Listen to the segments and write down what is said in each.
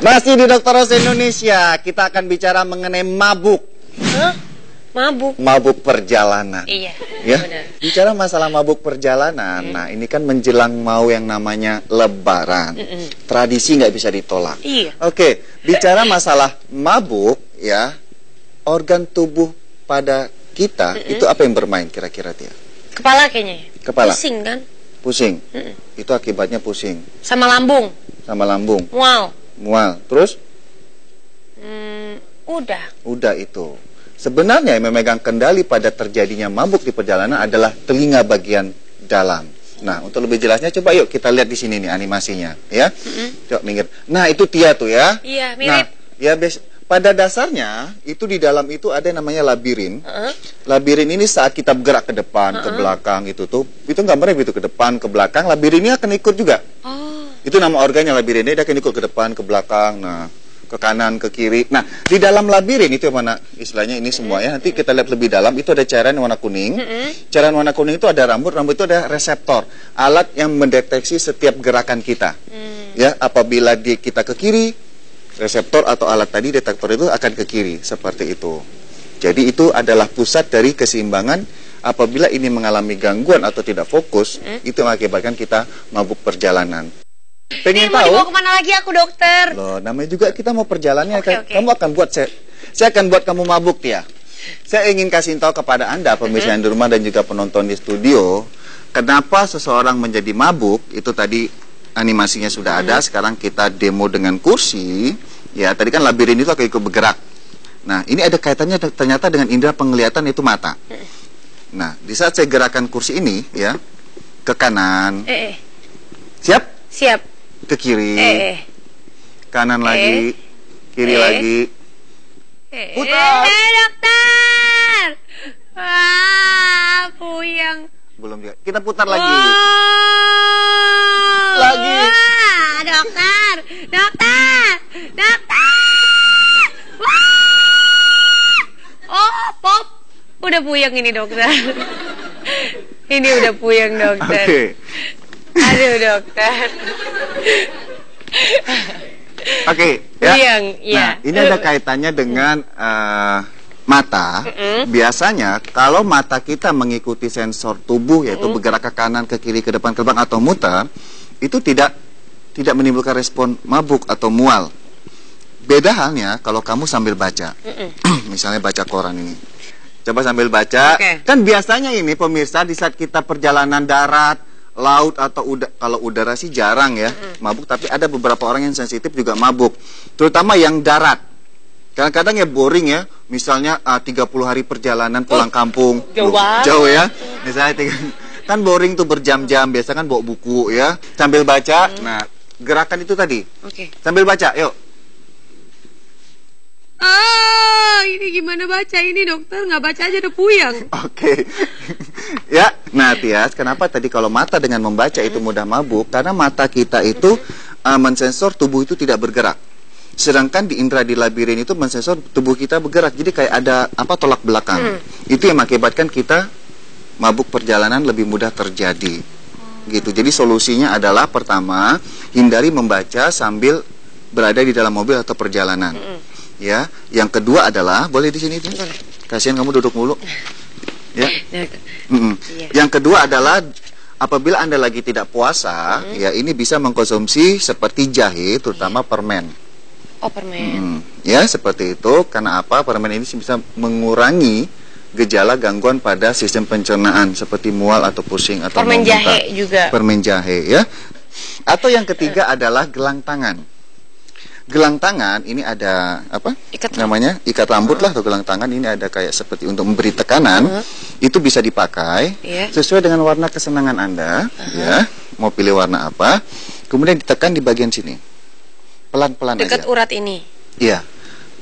Masih di Dokter Os Indonesia, kita akan bicara mengenai mabuk. Hah? Mabuk? Mabuk perjalanan. Iya, ya? benar. Bicara masalah mabuk perjalanan, nah ini kan menjelang mau yang namanya Lebaran. Tradisi nggak bisa ditolak. Iya. Oke, bicara masalah mabuk, ya, organ tubuh pada kita itu apa yang bermain kira-kira dia? Kepala kayaknya. Kepala. Pusing kan? Pusing. Itu akibatnya pusing. Sama lambung. Sama lambung. Mual. Mual. Terus? Udah itu. Sebenarnya yang memegang kendali pada terjadinya mabuk di perjalanan adalah telinga bagian dalam. Nah, untuk lebih jelasnya coba yuk kita lihat di sini nih animasinya, ya. Coba minggir. Nah, itu Tia tuh ya. Iya, mirip. Nah, ya pada dasarnya itu di dalam itu ada yang namanya labirin. Labirin ini saat kita bergerak ke depan, ke belakang itu gambarnya begitu, ke depan, ke belakang, labirin ini akan ikut juga. Itu nama organnya labirin, dia akan ikut ke depan, ke belakang, nah, ke kanan, ke kiri. Nah, di dalam labirin itu yang mana istilahnya ini semua ya. Nanti kita lihat lebih dalam, itu ada cairan warna kuning. Cairan warna kuning itu ada rambut itu ada reseptor, alat yang mendeteksi setiap gerakan kita. Ya, apabila kita ke kiri, reseptor atau alat tadi detektor itu akan ke kiri, seperti itu. Jadi itu adalah pusat dari keseimbangan. Apabila ini mengalami gangguan atau tidak fokus, itu mengakibatkan kita mabuk perjalanan. Pengen tahu? Mau kemana lagi aku, dokter? Loh, namanya juga kita mau perjalanannya. Okay. Kamu akan buat saya akan buat kamu mabuk, Tia. Saya ingin kasih tahu kepada Anda pemirsa di rumah dan juga penonton di studio, kenapa seseorang menjadi mabuk. Itu tadi animasinya sudah ada. Sekarang kita demo dengan kursi. Ya, tadi kan labirin itu akan ikut bergerak. Nah, ini ada kaitannya ternyata dengan indera penglihatan, itu mata. Nah, di saat saya gerakan kursi ini, ya, ke kanan. Siap? Siap. Ke kiri. Kanan lagi. Kiri lagi. Putar. Dokter. Wah, puyeng. Belum juga. Kita putar lagi. Lagi. Wah, dokter. Wah. Oh, pop. Udah puyeng ini, dokter. Ini udah puyeng, dokter. Oke. Aduh, dokter. Oke, ya. Puyeng, iya. Nah, ini ada kaitannya dengan mata. Biasanya kalau mata kita mengikuti sensor tubuh, yaitu bergerak ke kanan, ke kiri, ke depan, ke belakang atau muter, itu tidak menimbulkan respon mabuk atau mual. Beda halnya kalau kamu sambil baca. Misalnya baca koran ini. Coba sambil baca. Kan biasanya ini pemirsa di saat kita perjalanan darat, laut atau kalau udara sih jarang ya mabuk, tapi ada beberapa orang yang sensitif juga mabuk, terutama yang darat. Kadang-kadang ya boring ya, misalnya 30 hari perjalanan pulang kampung, jauh ya, misalnya kan boring tuh berjam-jam, biasa kan bawa buku ya, sambil baca. Nah, gerakan itu tadi, sambil baca, yuk. Ini gimana baca ini, dokter? Nggak baca aja udah puyeng. Oke. Ya, nah Tias, kenapa tadi kalau mata dengan membaca itu mudah mabuk? Karena mata kita itu mensensor tubuh itu tidak bergerak. Sedangkan di indera di labirin itu mensensor tubuh kita bergerak. Jadi kayak ada tolak belakang. Itu yang mengakibatkan kita mabuk perjalanan lebih mudah terjadi. Gitu. Jadi solusinya adalah pertama, hindari membaca sambil berada di dalam mobil atau perjalanan. Ya, yang kedua adalah boleh di sini, kasihan kamu duduk mulu. Ya. Yang kedua adalah apabila Anda lagi tidak puasa, ya ini bisa mengkonsumsi seperti jahe, terutama permen. Oh, permen. Ya, seperti itu. Karena apa? Permen ini bisa mengurangi gejala gangguan pada sistem pencernaan seperti mual atau pusing atau permen jahe juga. Permen jahe, ya. Atau yang ketiga adalah gelang tangan. Gelang tangan ini ada apa? Namanya ikat rambut lah, atau gelang tangan ini ada kayak seperti untuk memberi tekanan. Itu bisa dipakai sesuai dengan warna kesenangan Anda, ya. Mau pilih warna apa? Kemudian ditekan di bagian sini. Pelan-pelan aja. Dekat urat ini. Iya.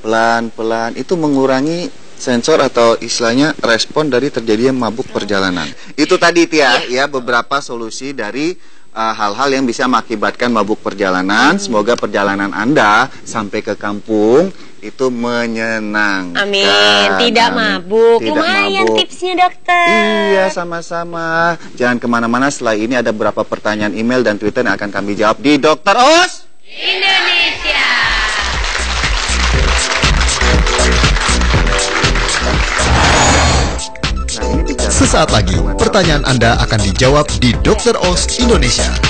Pelan-pelan itu mengurangi sensor atau istilahnya respon dari terjadinya mabuk perjalanan. Itu tadi Tia, ya beberapa solusi dari hal-hal yang bisa mengakibatkan mabuk perjalanan. Semoga perjalanan Anda sampai ke kampung itu menyenangkan. Amin. Tidak mabuk. Lumayan tipsnya, dokter. Iya, sama-sama. Jangan kemana-mana. Setelah ini ada beberapa pertanyaan email dan Twitter yang akan kami jawab di Dokter Os Indonesia. Sesaat lagi, pertanyaan Anda akan dijawab di Dr. Oz Indonesia.